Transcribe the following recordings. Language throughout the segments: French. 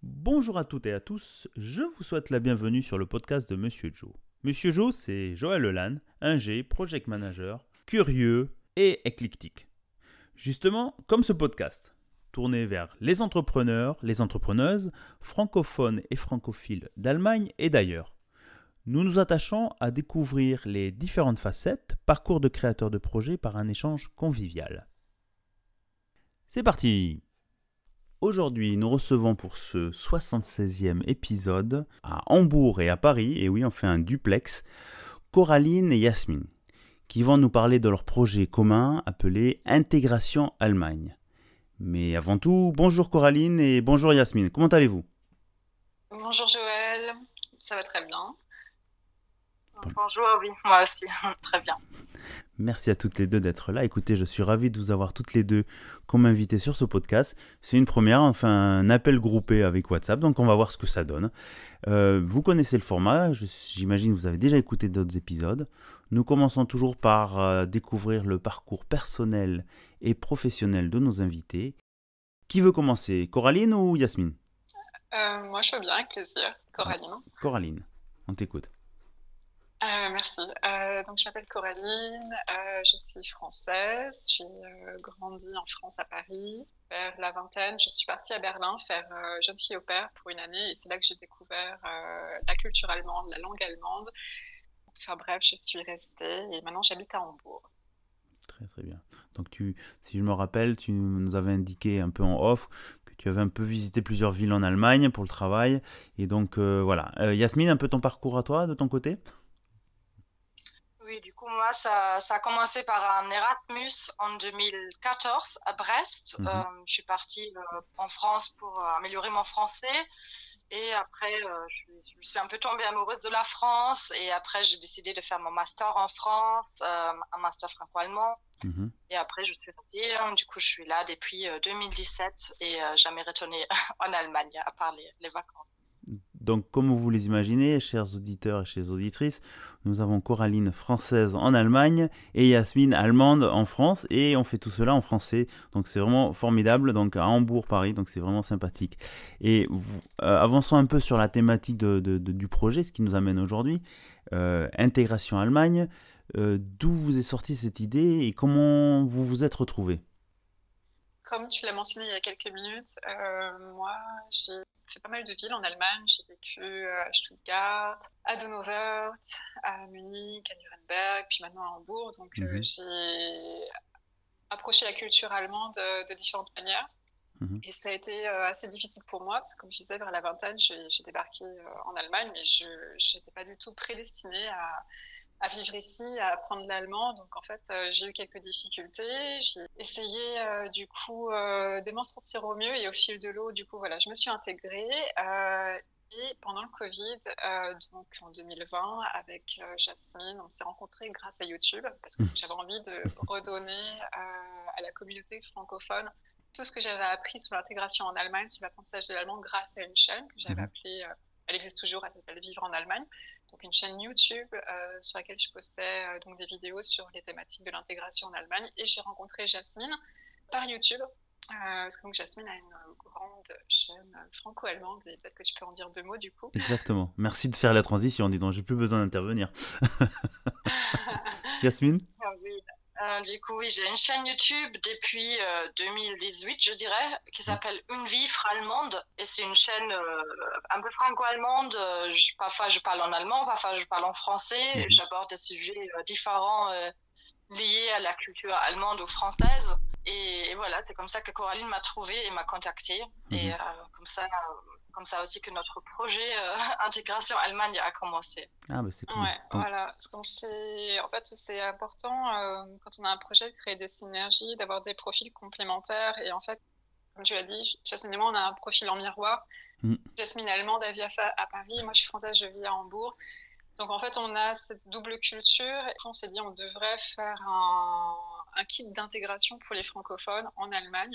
Bonjour à toutes et à tous, je vous souhaite la bienvenue sur le podcast de Monsieur Joe. Monsieur Joe, c'est Joël Lelanne, ingé, project manager, curieux et éclectique. Justement, comme ce podcast, tourné vers les entrepreneurs, les entrepreneuses, francophones et francophiles d'Allemagne et d'ailleurs. Nous nous attachons à découvrir les différentes facettes, parcours de créateurs de projets par un échange convivial. C'est parti! Aujourd'hui, nous recevons pour ce 76e épisode à Hambourg et à Paris, et oui, on fait un duplex, Coraline et Yasmine, qui vont nous parler de leur projet commun appelé Intégration Allemagne. Mais avant tout, bonjour Coraline et bonjour Yasmine, comment allez-vous? Bonjour Joël, ça va très bien. Bonjour, oui, moi aussi, très bien. Merci à toutes les deux d'être là. Écoutez, je suis ravi de vous avoir toutes les deux comme invitées sur ce podcast. C'est une première, enfin un appel groupé avec WhatsApp, donc on va voir ce que ça donne. Vous connaissez le format, j'imagine que vous avez déjà écouté d'autres épisodes. Nous commençons toujours par découvrir le parcours personnel et professionnel de nos invités. Qui veut commencer, Coraline ou Yasmine? Moi je veux bien, avec plaisir. Coraline. Coraline, on t'écoute. Merci. Donc je m'appelle Coraline, je suis française, j'ai grandi en France à Paris. Vers la vingtaine, je suis partie à Berlin faire jeune fille au pair pour une année et c'est là que j'ai découvert la culture allemande, la langue allemande. Enfin bref, je suis restée et maintenant j'habite à Hambourg. Très très bien. Donc si je me rappelle, tu nous avais indiqué un peu en off que tu avais un peu visité plusieurs villes en Allemagne pour le travail. Et donc voilà. Yasmine, un peu ton parcours à toi, de ton côté? Oui, du coup, moi, ça a commencé par un Erasmus en 2014 à Brest. Je suis partie en France pour améliorer mon français. Et après, je suis un peu tombée amoureuse de la France. Et après, j'ai décidé de faire mon master en France, un master franco-allemand. Et après, je suis partie. Du coup, je suis là depuis 2017 et jamais retournée en Allemagne, à part les vacances. Donc, comme vous les imaginez, chers auditeurs et chères auditrices, nous avons Coraline française en Allemagne et Yasmine allemande en France et on fait tout cela en français. Donc, c'est vraiment formidable. Donc, à Hambourg, Paris. Donc, c'est vraiment sympathique. Et avançons un peu sur la thématique du projet, ce qui nous amène aujourd'hui. Intégration Allemagne. D'où vous est sortie cette idée et comment vous vous êtes retrouvés? Comme tu l'as mentionné il y a quelques minutes, moi j'ai fait pas mal de villes en Allemagne. J'ai vécu à Stuttgart, à Donauwörth, à Munich, à Nuremberg, puis maintenant à Hambourg. Donc j'ai approché la culture allemande de différentes manières. Et ça a été assez difficile pour moi, parce que comme je disais, vers la vingtaine, j'ai débarqué en Allemagne, mais je n'étais pas du tout prédestinée à vivre ici, à apprendre l'allemand. Donc en fait, j'ai eu quelques difficultés. J'ai essayé du coup de m'en sortir au mieux et au fil de l'eau, du coup voilà, je me suis intégrée. Et pendant le Covid, donc en 2020, avec Jasmine, on s'est rencontrés grâce à YouTube parce que j'avais envie de redonner à la communauté francophone tout ce que j'avais appris sur l'intégration en Allemagne, sur l'apprentissage de l'allemand grâce à une chaîne que j'avais appelée, elle existe toujours, elle s'appelle Vivre en Allemagne. Donc une chaîne YouTube sur laquelle je postais donc des vidéos sur les thématiques de l'intégration en Allemagne. Et j'ai rencontré Jasmine par YouTube. Parce que donc, Jasmine a une grande chaîne franco-allemande et peut-être que tu peux en dire deux mots du coup. Exactement. Merci de faire la transition, dis donc, j'ai plus besoin d'intervenir. Yasmine? Oui. Du coup, oui, j'ai une chaîne YouTube depuis 2018, je dirais, qui s'appelle Une Vivre allemande. Et c'est une chaîne un peu franco-allemande. Parfois, je parle en allemand, parfois, je parle en français. Et j'aborde des sujets différents liés à la culture allemande ou française. Et voilà, c'est comme ça que Coraline m'a trouvée et m'a contactée. Et comme ça aussi que notre projet Intégration Allemagne a commencé. Ah, bah c'est tout. Ouais, voilà. Parce qu'on sait, en fait, c'est important quand on a un projet de créer des synergies, d'avoir des profils complémentaires. Et en fait, comme tu l'as dit, Jasmine et moi, on a un profil en miroir. Jasmine est allemande, elle vit à Paris. Moi, je suis française, je vis à Hambourg. Donc, en fait, on a cette double culture. Et on s'est dit, on devrait faire un kit d'intégration pour les francophones en Allemagne.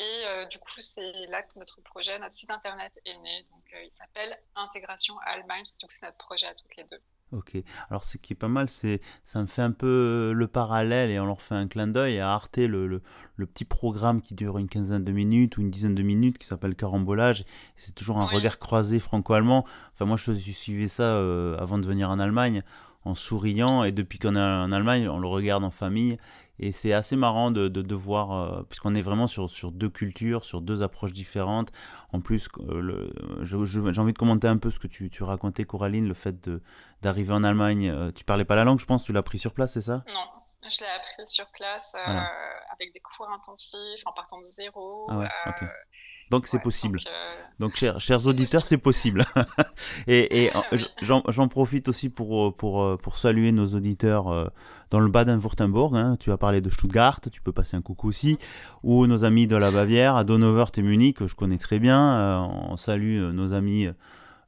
Et du coup, c'est là que notre projet, notre site internet est né. Donc, il s'appelle Intégration Allemagne. Du coup, c'est notre projet à toutes les deux. Ok. Alors, ce qui est pas mal, ça me fait un peu le parallèle et on leur fait un clin d'œil à Arte, le petit programme qui dure une quinzaine de minutes ou une dizaine de minutes qui s'appelle Carambolage. C'est toujours un Oui, regard croisé franco-allemand. Enfin, moi, je suivais ça avant de venir en Allemagne en souriant et depuis qu'on est en Allemagne, on le regarde en famille et c'est assez marrant de voir, puisqu'on est vraiment sur deux cultures, sur deux approches différentes. En plus, j'ai envie de commenter un peu ce que tu racontais, Coraline, le fait d'arriver en Allemagne. Tu parlais pas la langue, je pense, tu l'as appris sur place, c'est ça? non, je l'ai appris sur place Voilà. avec des cours intensifs en partant de Ah zéro. ouais, ok. Donc c'est Ouais, possible. donc Donc, chers c'est auditeurs, possible. c'est possible. Et Oui, j'en profite aussi pour saluer nos auditeurs dans le Baden-Württemberg. Hein. Tu as parlé de Stuttgart, tu peux passer un coucou aussi. Ou nos amis de la Bavière, à Donauwörth et Munich, que je connais très bien. On salue nos amis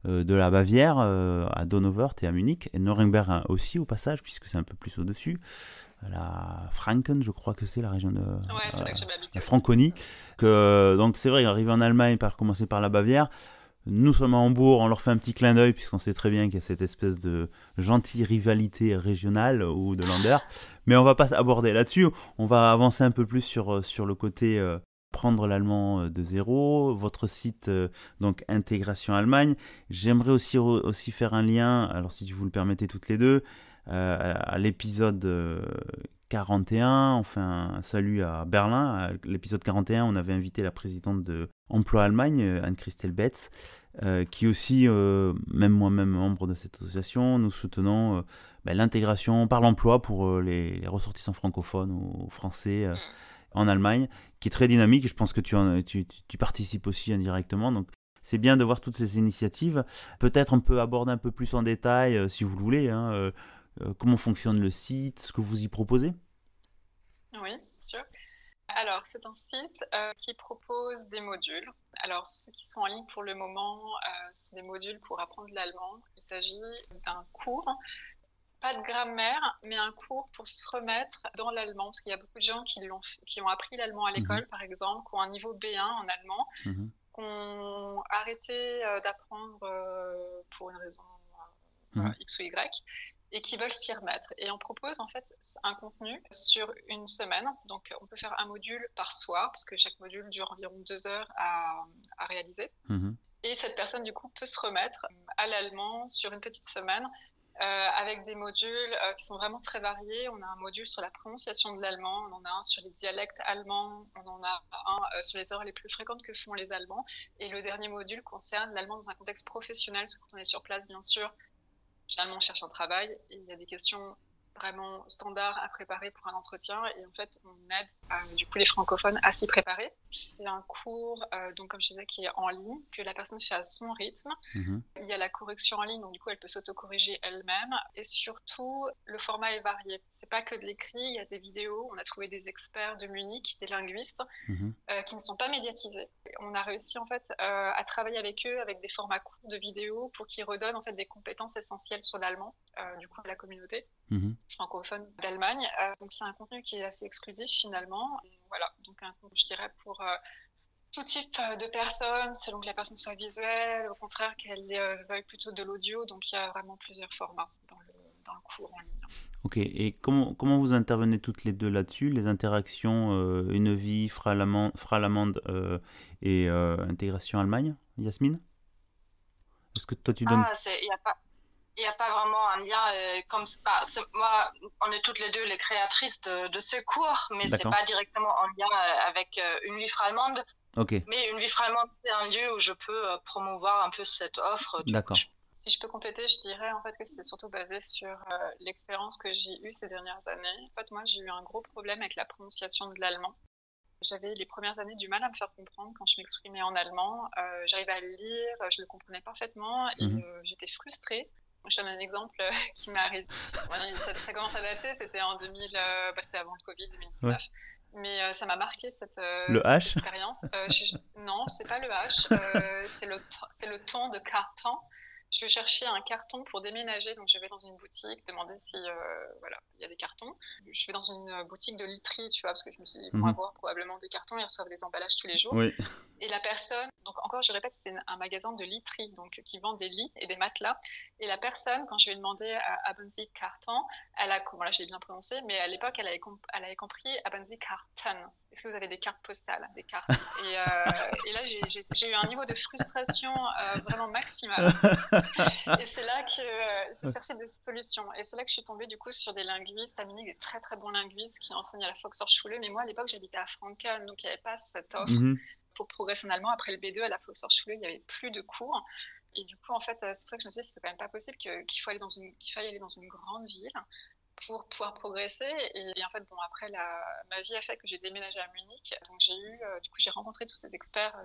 de la Bavière, à Donauwörth et à Munich. Et Nuremberg aussi, au passage, puisque c'est un peu plus au-dessus. La Franken, je crois que c'est la région de ouais, c'est là que j'avais la habité aussi. Franconie. Donc c'est vrai, arriver en Allemagne, par commencer par la Bavière, nous sommes à Hambourg, on leur fait un petit clin d'œil puisqu'on sait très bien qu'il y a cette espèce de gentille rivalité régionale ou de Länder. Mais on va pas aborder là-dessus, on va avancer un peu plus sur le côté prendre l'allemand de zéro, votre site donc Intégration Allemagne. J'aimerais aussi faire un lien, alors si vous le permettez toutes les deux, à l'épisode 41, enfin un salut à Berlin. À l'épisode 41, on avait invité la présidente de Emploi Allemagne, Anne-Christelle Betz, qui aussi, même moi-même membre de cette association, nous soutenons l'intégration par l'emploi pour les ressortissants francophones ou français Mm. en Allemagne, qui est très dynamique. Je pense que tu participes aussi indirectement, donc c'est bien de voir toutes ces initiatives. Peut-être on peut aborder un peu plus en détail, si vous le voulez, hein, comment fonctionne le site, ce que vous y proposez. Oui, bien sûr. Alors, c'est un site qui propose des modules. Alors, ceux qui sont en ligne pour le moment, c'est des modules pour apprendre l'allemand. Il s'agit d'un cours, pas de grammaire, mais un cours pour se remettre dans l'allemand. Parce qu'il y a beaucoup de gens qui ont appris l'allemand à Mhm, l'école, par exemple, qui ont un niveau B1 en allemand, mhm, qui ont arrêté d'apprendre pour une raison mhm, X ou Y et qui veulent s'y remettre. Et on propose en fait un contenu sur une semaine. Donc on peut faire un module par soir, parce que chaque module dure environ 2 heures à réaliser. mhm, Et cette personne, du coup, peut se remettre à l'allemand sur une petite semaine avec des modules qui sont vraiment très variés. On a un module sur la prononciation de l'allemand, on en a un sur les dialectes allemands, on en a un sur les erreurs les plus fréquentes que font les Allemands. Et le dernier module concerne l'allemand dans un contexte professionnel, parce que quand on est sur place, bien sûr, généralement on cherche un travail et il y a des questions vraiment standards à préparer pour un entretien et en fait on aide du coup les francophones à s'y préparer. C'est un cours donc comme je disais qui est en ligne que la personne fait à son rythme. mhm, Il y a la correction en ligne donc du coup elle peut s'autocorriger elle-même et surtout le format est varié. C'est pas que de l'écrit, il y a des vidéos, on a trouvé des experts de Munich, des linguistes mhm, qui ne sont pas médiatisés. On a réussi en fait à travailler avec eux avec des formats courts de vidéos pour qu'ils redonnent en fait des compétences essentielles sur l'allemand du coup à la communauté mhm. francophone d'Allemagne. Donc c'est un contenu qui est assez exclusif finalement. Et voilà, donc un contenu je dirais pour tout type de personnes, selon que la personne soit visuelle, au contraire qu'elle veuille plutôt de l'audio. Donc il y a vraiment plusieurs formats dans le cours en ligne. Ok, et comment vous intervenez toutes les deux là-dessus, les interactions Une vie, Fralamande et Intégration Allemagne, Yasmine? Est-ce que toi tu donnes... Ah, il y a pas vraiment un lien comme bah, moi, on est toutes les deux les créatrices de ce cours, mais c'est D'accord, pas directement en lien avec une vie allemande. ok, Mais une vie allemande, c'est un lieu où je peux promouvoir un peu cette offre. Du coup, d'accord. Si je peux compléter, je dirais en fait que c'est surtout basé sur l'expérience que j'ai eue ces dernières années. En fait, moi, j'ai eu un gros problème avec la prononciation de l'allemand. J'avais les premières années du mal à me faire comprendre quand je m'exprimais en allemand. J'arrivais à le lire, je le comprenais parfaitement et Mhm, j'étais frustrée. Je donne un exemple qui m'est arrivé. Ouais, ça commence à dater, c'était en 2000, c'était avant le Covid, ouais. 2019. Mais ça m'a marqué Le cette H? expérience. Non, c'est pas le H, c'est le ton de carton. je vais chercher un carton pour déménager. Donc, je vais dans une boutique, demander si, voilà, il y a des cartons. Je vais dans une boutique de literie, tu vois, parce que je me suis dit, ils vont avoir probablement des cartons, ils reçoivent des emballages tous les jours. Oui. Et la personne, donc encore, je répète, c'était un magasin de literie, donc qui vend des lits et des matelas. Et la personne, quand je lui ai demandé Abonzi carton, voilà, je l'ai bien prononcé, mais à l'époque, elle avait compris Abonzi carton. Est-ce que vous avez des cartes postales, des cartes? Et là, j'ai eu un niveau de frustration vraiment maximal. Et c'est là que j'ai cherché des solutions. Et c'est là que je suis tombée du coup sur des linguistes, à Munich, des très très bons linguistes qui enseignent à la Volkshochschule. Mais moi, à l'époque, j'habitais à Franken, donc il n'y avait pas cette offre. Pour progresser en allemand, après le B2 à la Volkshochschule, il n'y avait plus de cours. Et du coup, en fait, c'est pour ça que je me suis dit, c'est quand même pas possible qu'il faille aller dans une grande ville pour pouvoir progresser. Et en fait, bon, après, ma vie a fait que j'ai déménagé à Munich. Donc, du coup, j'ai rencontré tous ces experts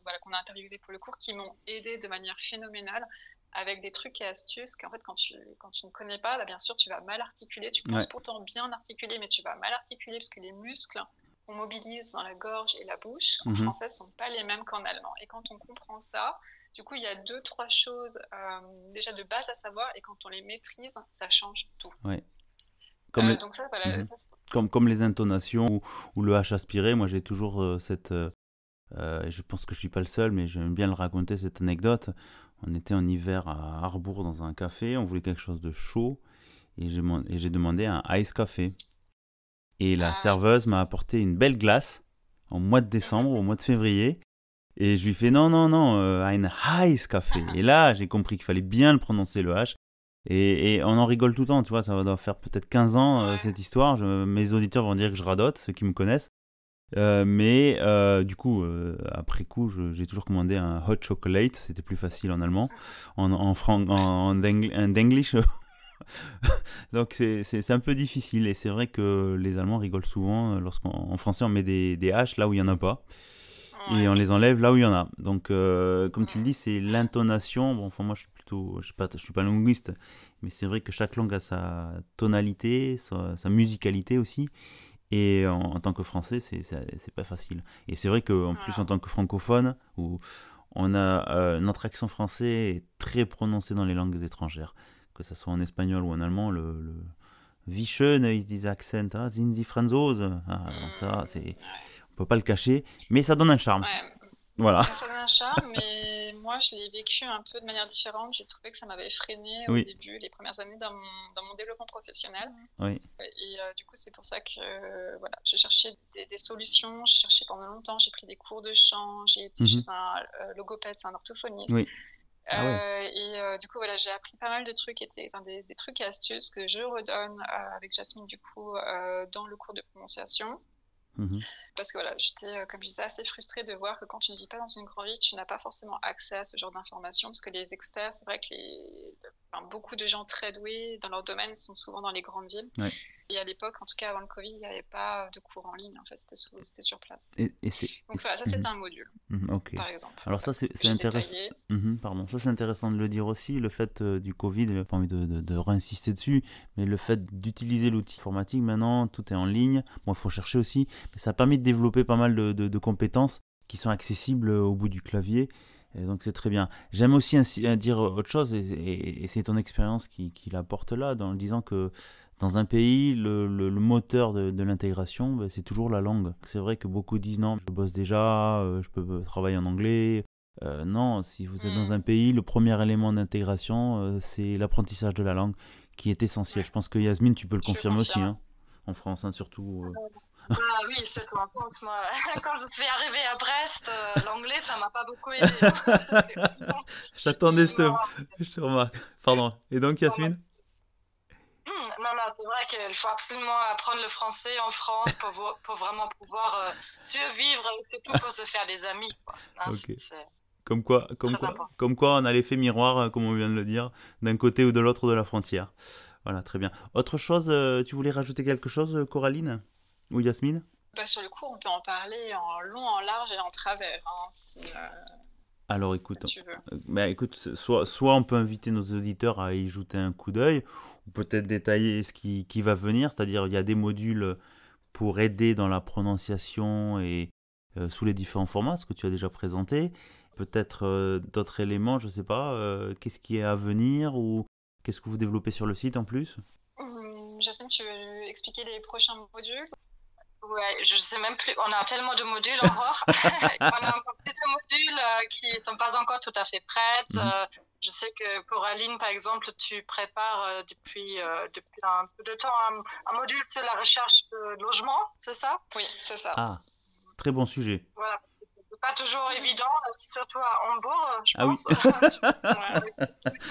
voilà, qu'on a interviewés pour le cours qui m'ont aidé de manière phénoménale avec des trucs et astuces qu'en fait, quand tu ne connais pas, bah, bien sûr, tu vas mal articuler. Tu penses pourtant bien articuler, mais tu vas mal articuler parce que les muscles qu'on mobilise dans la gorge et la bouche, en français, ne sont pas les mêmes qu'en allemand. Et quand on comprend ça, du coup, il y a 2-3 choses déjà de base à savoir, et quand on les maîtrise, ça change tout. Ouais. Donc ça, voilà, comme les intonations ou le H aspiré, moi j'ai toujours cette... je pense que je ne suis pas le seul, mais j'aime bien le raconter, cette anecdote. On était en hiver à Harbourg dans un café, on voulait quelque chose de chaud, et j'ai demandé un ice café. Et la serveuse m'a apporté une belle glace en mois de décembre, au mois de février. Et je lui fais non, un ice café. Et là, j'ai compris qu'il fallait bien le prononcer, le H. Et on en rigole tout le temps, tu vois, ça va faire peut-être 15 ans, cette histoire. Mes auditeurs vont dire que je radote, ceux qui me connaissent. Mais du coup, après coup, j'ai toujours commandé un hot chocolate. C'était plus facile en allemand. En English... Donc c'est un peu difficile, et c'est vrai que les Allemands rigolent souvent lorsqu'en français on met des H là où il n'y en a pas, et on les enlève là où il y en a. Donc comme tu le dis, c'est l'intonation. Bon, enfin, moi je suis pas linguiste, mais c'est vrai que chaque langue a sa tonalité, sa musicalité aussi, et en tant que français c'est pas facile. Et c'est vrai qu'en plus en tant que francophone, où on a notre accent français est très prononcé dans les langues étrangères, que ce soit en espagnol ou en allemand, le Wie schön ist dieser Akzent, sind Sie Franzose? Ça, on peut pas le cacher, mais ça donne un charme. Voilà. Ça donne un charme, mais moi je l'ai vécu un peu de manière différente. J'ai trouvé que ça m'avait freiné au début, les premières années dans mon développement professionnel. Et du coup, c'est pour ça que voilà, j'ai cherché des solutions. J'ai cherché pendant longtemps, j'ai pris des cours de chant, j'ai été chez un logopède, c'est un orthophoniste. Et du coup, voilà, j'ai appris pas mal de trucs, des trucs et astuces que je redonne avec Jasmine, du coup, dans le cours de prononciation. Parce que voilà, j'étais, comme je disais, assez frustrée de voir que quand tu ne vis pas dans une grande ville, tu n'as pas forcément accès à ce genre d'informations, parce que les experts, c'est vrai que beaucoup de gens très doués dans leur domaine sont souvent dans les grandes villes. Et à l'époque, en tout cas avant le Covid, il n'y avait pas de cours en ligne, en fait, c'était sur place. Donc voilà, ça c'est un module, par exemple. Alors ça c'est intéressant. Pardon, ça c'est intéressant de le dire aussi, le fait du Covid, j'ai pas envie de réinsister dessus, mais le fait d'utiliser l'outil informatique, maintenant tout est en ligne. Bon, il faut chercher aussi, mais ça a permis de développer pas mal de compétences qui sont accessibles au bout du clavier. Et donc c'est très bien. J'aime aussi dire autre chose, et c'est ton expérience qui l'apporte là, en disant que dans un pays, le moteur de l'intégration, c'est toujours la langue. C'est vrai que beaucoup disent non, je bosse déjà, je peux travailler en anglais. Non, si vous êtes dans un pays, le premier élément d'intégration, c'est l'apprentissage de la langue qui est essentiel. Je pense que Yasmine, tu peux le confirmer aussi, hein, en France, surtout. Oui, surtout en France, moi. Quand je suis arrivée à Brest, l'anglais, ça m'a pas beaucoup aidé. J'attendais je te remarque. Pardon. Et donc, Yasmine? Non, c'est vrai qu'il faut absolument apprendre le français en France pour vraiment pouvoir survivre, et surtout pour se faire des amis, quoi. Comme quoi, on a l'effet miroir, comme on vient de le dire, d'un côté ou de l'autre de la frontière. Voilà, très bien. Autre chose, tu voulais rajouter quelque chose, Coraline ou Yasmine? Sur le cours, on peut en parler en long, en large et en travers. Alors écoute, si tu veux. Écoute, soit on peut inviter nos auditeurs à y jeter un coup d'œil, ou peut-être détailler ce qui va venir, c'est-à-dire il y a des modules pour aider dans la prononciation et sous les différents formats, ce que tu as déjà présenté. peut-être d'autres éléments, je ne sais pas. Qu'est-ce qui est à venir ou qu'est-ce que vous développez sur le site en plus? Jasmine, tu veux expliquer les prochains modules? Ouais, je sais même plus. On a tellement de modules encore. On a encore plusieurs modules qui sont pas encore tout à fait prêtes. Je sais que Coraline, par exemple, tu prépares depuis un peu de temps un module sur la recherche de logement, c'est ça? Oui, c'est ça. Ah, très bon sujet. Voilà, parce que c'est pas toujours évident, surtout à Hambourg, je Ah oui. pense.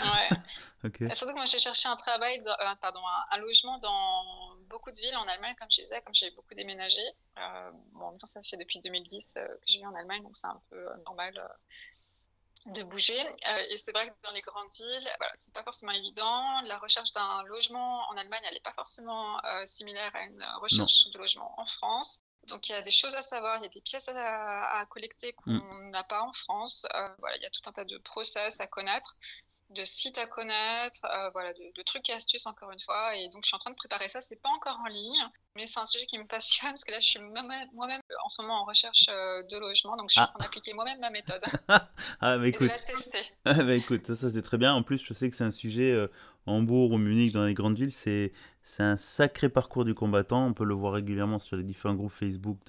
Ouais. Ok. Et surtout que moi, j'ai cherché un travail, un logement dans beaucoup de villes en Allemagne, comme je disais, comme j'ai beaucoup déménagé. En même temps, ça fait depuis 2010 que je vis en Allemagne, donc c'est un peu normal de bouger. Et c'est vrai que dans les grandes villes, voilà, c'est pas forcément évident. La recherche d'un logement en Allemagne, elle n'est pas forcément similaire à une recherche de logement en France. Donc il y a des choses à savoir, il y a des pièces à collecter qu'on n'a pas en France. Voilà, il y a tout un tas de process à connaître, de sites à connaître, voilà, de trucs et astuces encore une fois. Et donc je suis en train de préparer ça. C'est pas encore en ligne, mais c'est un sujet qui me passionne parce que là je suis moi-même en ce moment en recherche de logement, donc je suis en train d'appliquer moi-même ma méthode Ah, bah, et écoute. de la tester. Bah, écoute, ça c'est très bien. En plus, je sais que c'est un sujet Hambourg ou Munich, dans les grandes villes, c'est un sacré parcours du combattant. On peut le voir régulièrement sur les différents groupes Facebook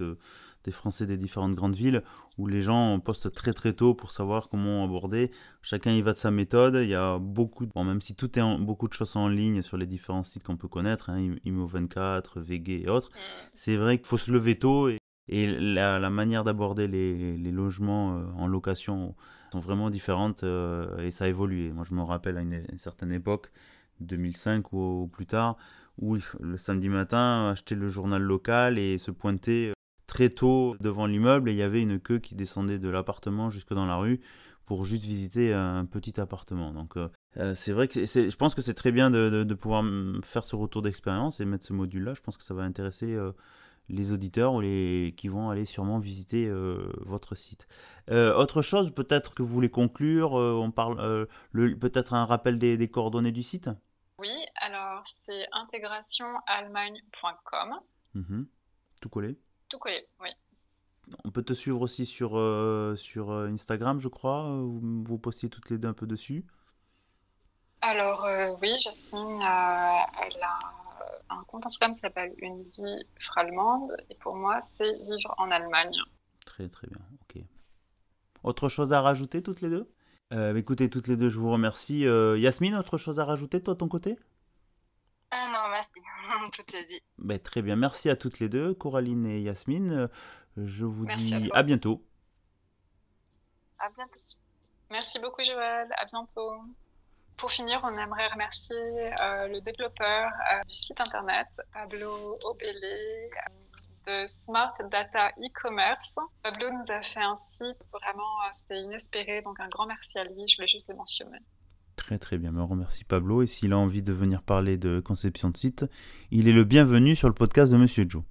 des Français des différentes grandes villes où les gens postent très très tôt pour savoir comment aborder. Chacun y va de sa méthode. Il y a beaucoup, même si beaucoup de choses sont en ligne sur les différents sites qu'on peut connaître, Imo24, VG et autres, c'est vrai qu'il faut se lever tôt et la manière d'aborder les logements en location sont vraiment différentes et ça a évolué. Moi, je me rappelle à une certaine époque, 2005 ou plus tard, où le samedi matin, acheter le journal local et se pointer très tôt devant l'immeuble et il y avait une queue qui descendait de l'appartement jusque dans la rue pour juste visiter un petit appartement. Donc, c'est vrai que je pense que c'est très bien de pouvoir faire ce retour d'expérience et mettre ce module-là. Je pense que ça va intéresser les auditeurs qui vont aller sûrement visiter votre site. Autre chose peut-être que vous voulez conclure, on parle peut-être un rappel des coordonnées du site. Oui, alors c'est intégrationallemagne.com. Tout collé. Tout collé, oui. On peut te suivre aussi sur Instagram, je crois. Vous postez toutes les deux un peu dessus. Alors oui, Jasmine, elle a un compte Instagram qui s'appelle Une vie frallemande et pour moi c'est vivre en Allemagne. Très très bien, ok. Autre chose à rajouter toutes les deux? Écoutez, toutes les deux, je vous remercie. Yasmine, autre chose à rajouter toi de ton côté? Non, merci, tout est dit. Très bien, merci à toutes les deux, Coraline et Yasmine. Je vous dis à bientôt. À bientôt. Merci beaucoup Joël, à bientôt. Pour finir, on aimerait remercier le développeur du site internet, Pablo Obele, de Smart Data e-commerce. Pablo nous a fait un site, vraiment, c'était inespéré, donc un grand merci à lui, je voulais juste le mentionner. Très très bien, on remercie Pablo et s'il a envie de venir parler de conception de site, il est le bienvenu sur le podcast de Monsieur Joe.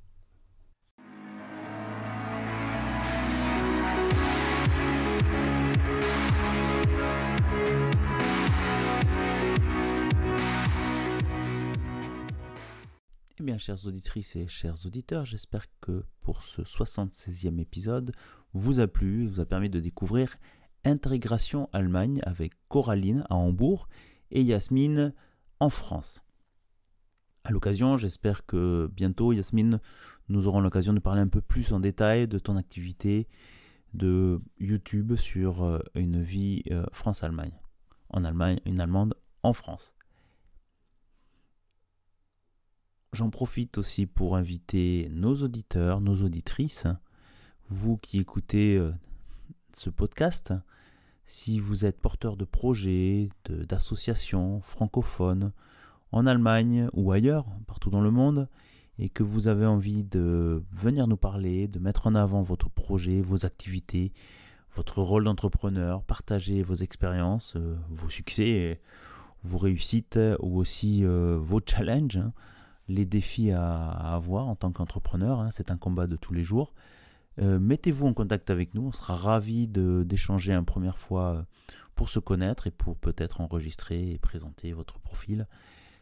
Eh bien, chères auditrices et chers auditeurs, j'espère que pour ce 76e épisode vous a plu, vous a permis de découvrir Intégration Allemagne avec Coraline à Hambourg et Yasmine en France. À l'occasion, j'espère que bientôt, Yasmine, nous aurons l'occasion de parler un peu plus en détail de ton activité de YouTube sur une vie France-Allemagne. En Allemagne, une Allemande en France. J'en profite aussi pour inviter nos auditeurs, nos auditrices, vous qui écoutez ce podcast, si vous êtes porteur de projets, d'associations francophones en Allemagne ou ailleurs, partout dans le monde, et que vous avez envie de venir nous parler, de mettre en avant votre projet, vos activités, votre rôle d'entrepreneur, partager vos expériences, vos succès, vos réussites ou aussi vos challenges, les défis à avoir en tant qu'entrepreneur, c'est un combat de tous les jours. Mettez-vous en contact avec nous, on sera ravis d'échanger une première fois pour se connaître et pour peut-être enregistrer et présenter votre profil.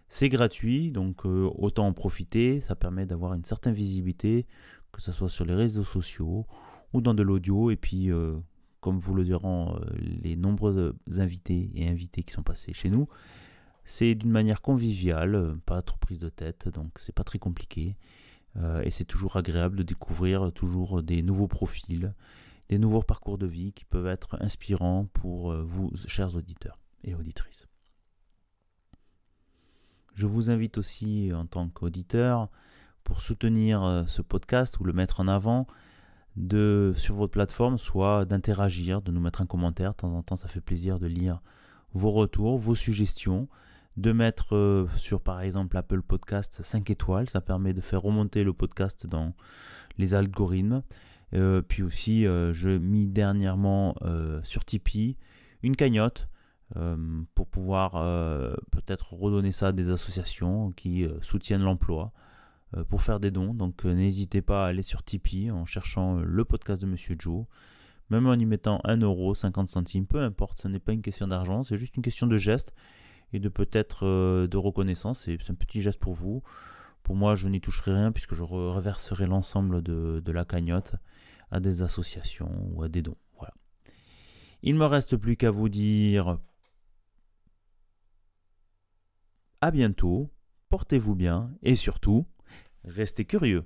C'est gratuit, donc autant en profiter, ça permet d'avoir une certaine visibilité, que ce soit sur les réseaux sociaux ou dans de l'audio, et puis comme vous le diront les nombreux invités et invités qui sont passés chez nous, c'est d'une manière conviviale, pas trop prise de tête, donc c'est pas très compliqué. Et c'est toujours agréable de découvrir toujours des nouveaux profils, des nouveaux parcours de vie qui peuvent être inspirants pour vous, chers auditeurs et auditrices. Je vous invite aussi en tant qu'auditeur, pour soutenir ce podcast ou le mettre en avant, sur votre plateforme, soit d'interagir, de nous mettre un commentaire. De temps en temps, ça fait plaisir de lire vos retours, vos suggestions, de mettre sur par exemple Apple Podcast 5 étoiles, ça permet de faire remonter le podcast dans les algorithmes. Puis aussi, je mis dernièrement sur Tipeee une cagnotte pour pouvoir peut-être redonner ça à des associations qui soutiennent l'emploi pour faire des dons. Donc n'hésitez pas à aller sur Tipeee en cherchant le podcast de Monsieur Joe, même en y mettant 1 euro, 50 centimes, peu importe, ce n'est pas une question d'argent, c'est juste une question de geste et de peut-être de reconnaissance. C'est un petit geste pour vous. Pour moi, je n'y toucherai rien puisque je reverserai l'ensemble de la cagnotte à des associations ou à des dons. Voilà. Il ne me reste plus qu'à vous dire à bientôt, portez-vous bien et surtout, restez curieux.